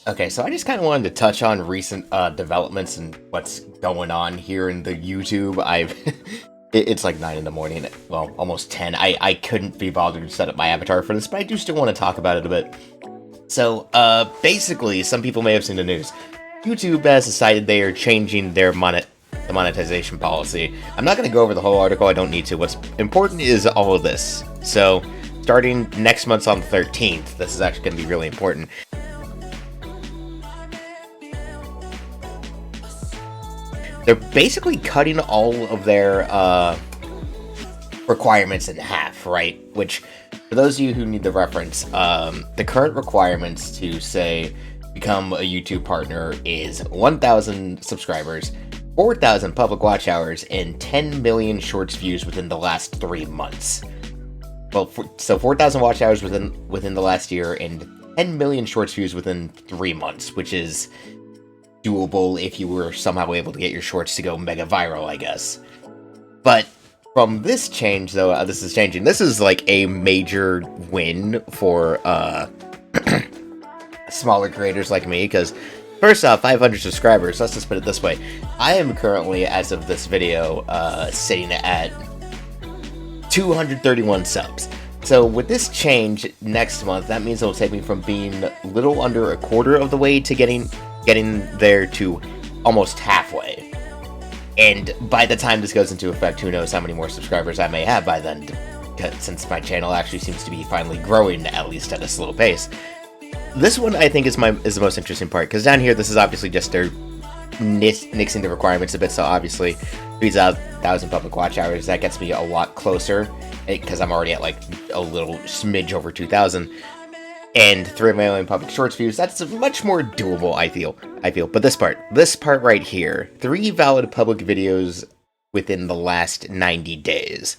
Okay, so I just kind of wanted to touch on recent developments and what's going on here in the YouTube. It's like 9 in the morning, well, almost 10. I couldn't be bothered to set up my avatar for this, but I do still want to talk about it a bit. So, basically, some people may have seen the news. YouTube has decided they are changing their the monetization policy. I'm not going to go over the whole article, I don't need to. What's important is all of this. So, starting next month on the 13th, this is actually going to be really important. They're basically cutting all of their requirements in half, right? Which, for those of you who need the reference, the current requirements to, say, become a YouTube partner is 1,000 subscribers, 4,000 public watch hours, and 10 million shorts views within the last 3 months. Well, so 4,000 watch hours within the last year, and 10 million shorts views within 3 months, which is doable if you were somehow able to get your shorts to go mega viral, I guess. But from this change, though, this is changing. This is like a major win for smaller creators like me, because first off, 500 subscribers. Let's just put it this way: I am currently, as of this video, sitting at 231 subs. So with this change next month, that means it'll take me from being little under a quarter of the way to getting there to almost halfway. And by the time this goes into effect, who knows how many more subscribers I may have by then, since my channel actually seems to be finally growing, at least at a slow pace. This one, I think, is the most interesting part, because down here, this is obviously just their nixing the requirements a bit, so obviously 3,000 public watch hours, that gets me a lot closer, because I'm already at like a little smidge over 2,000. And 3 million public shorts views, that's much more doable, I feel. But this part right here, 3 valid public videos within the last 90 days.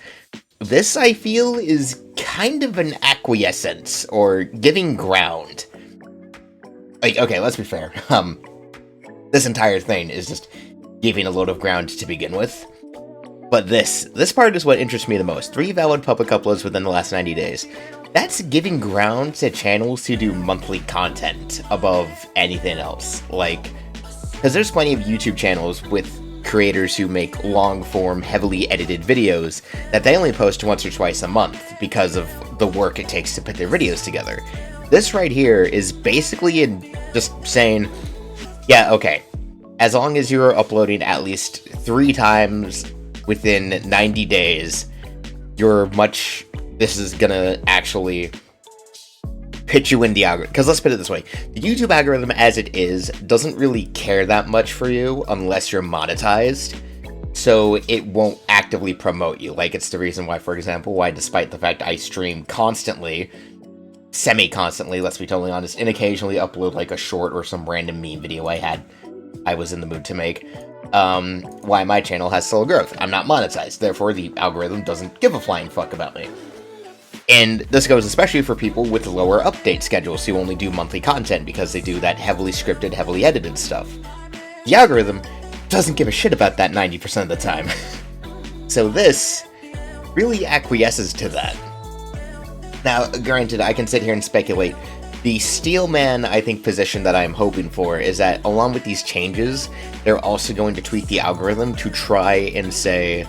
This, I feel, is kind of an acquiescence, or giving ground. Like, okay, let's be fair. This entire thing is just giving a load of ground to begin with. But this part is what interests me the most. 3 valid public uploads within the last 90 days. That's giving ground to channels to do monthly content above anything else. Like, because there's plenty of YouTube channels with creators who make long-form, heavily edited videos that they only post once or twice a month because of the work it takes to put their videos together. This right here is basically just saying, yeah, okay, as long as you're uploading at least 3 times within 90 days, this is gonna actually pitch you in the algorithm. Because let's put it this way, the YouTube algorithm as it is doesn't really care that much for you unless you're monetized, so it won't actively promote you. Like, it's the reason why, for example, why despite the fact I stream constantly, semi-constantly, let's be totally honest, and occasionally upload like a short or some random meme video I was in the mood to make, why my channel has slow growth. I'm not monetized, therefore the algorithm doesn't give a flying fuck about me. And this goes especially for people with lower update schedules who only do monthly content because they do that heavily scripted, heavily edited stuff. The algorithm doesn't give a shit about that 90% of the time. So this really acquiesces to that. Now, granted, I can sit here and speculate. The steelman, I think, position that I'm hoping for is that along with these changes, they're also going to tweak the algorithm to try and, say,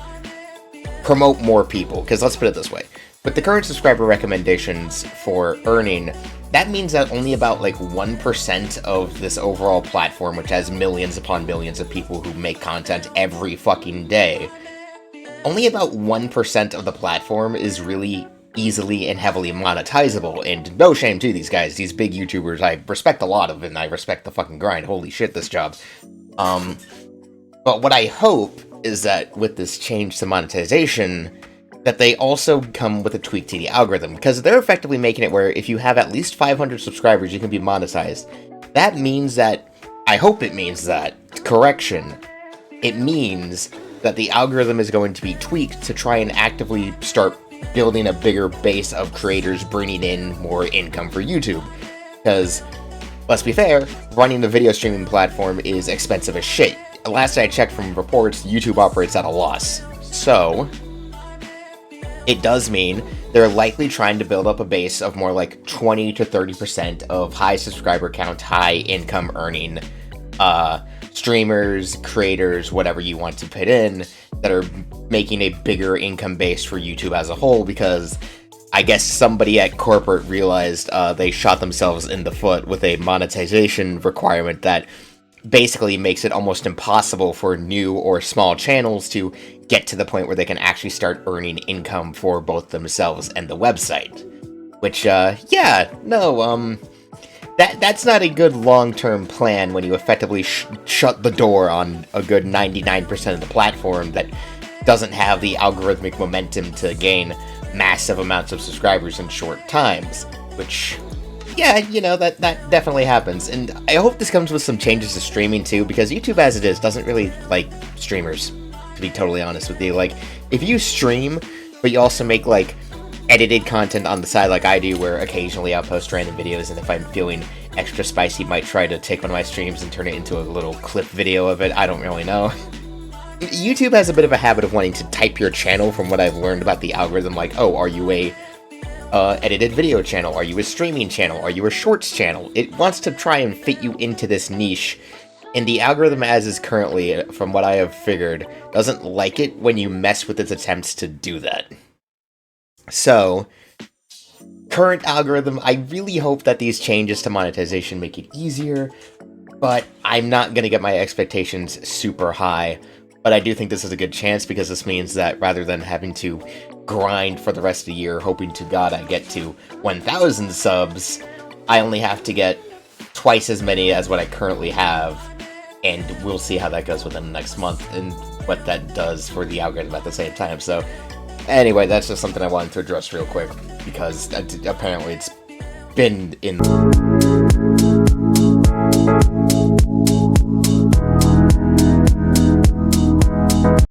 promote more people. Because let's put it this way. With the current subscriber recommendations for earning, that means that only about like 1% of this overall platform, which has millions upon millions of people who make content every fucking day, only about 1% of the platform is really easily and heavily monetizable. And no shame to these guys, these big YouTubers I respect a lot of, and I respect the fucking grind. Holy shit, this job. But what I hope is that with this change to monetization, that they also come with a tweak to the algorithm, because they're effectively making it where if you have at least 500 subscribers, you can be monetized. That means that, I hope it means that, correction, it means that the algorithm is going to be tweaked to try and actively start building a bigger base of creators bringing in more income for YouTube. Because, let's be fair, running the video streaming platform is expensive as shit. Last I checked from reports, YouTube operates at a loss. So, it does mean they're likely trying to build up a base of more like 20 to 30% of high subscriber count, high income earning streamers, creators, whatever you want to put in, that are making a bigger income base for YouTube as a whole, because I guess somebody at corporate realized they shot themselves in the foot with a monetization requirement that basically makes it almost impossible for new or small channels to get to the point where they can actually start earning income for both themselves and the website. Which, that's not a good long-term plan when you effectively shut the door on a good 99% of the platform that doesn't have the algorithmic momentum to gain massive amounts of subscribers in short times. Which, yeah, that definitely happens. And I hope this comes with some changes to streaming too, because YouTube as it is doesn't really like streamers, to be totally honest with you. Like, if you stream, but you also make, like, edited content on the side like I do, where occasionally I'll post random videos, and if I'm feeling extra spicy, might try to take one of my streams and turn it into a little clip video of it. I don't really know. YouTube has a bit of a habit of wanting to type your channel, from what I've learned about the algorithm, like, oh, are you a edited video channel? Are you a streaming channel? Are you a shorts channel? It wants to try and fit you into this niche, and the algorithm as is currently, from what I have figured, doesn't like it when you mess with its attempts to do that. So, current algorithm, I really hope that these changes to monetization make it easier, but I'm not going to get my expectations super high. But I do think this is a good chance, because this means that rather than having to grind for the rest of the year, hoping to God I get to 1,000 subs, I only have to get twice as many as what I currently have, and we'll see how that goes within the next month, and what that does for the algorithm at the same time. So, anyway, that's just something I wanted to address real quick, because apparently it's been in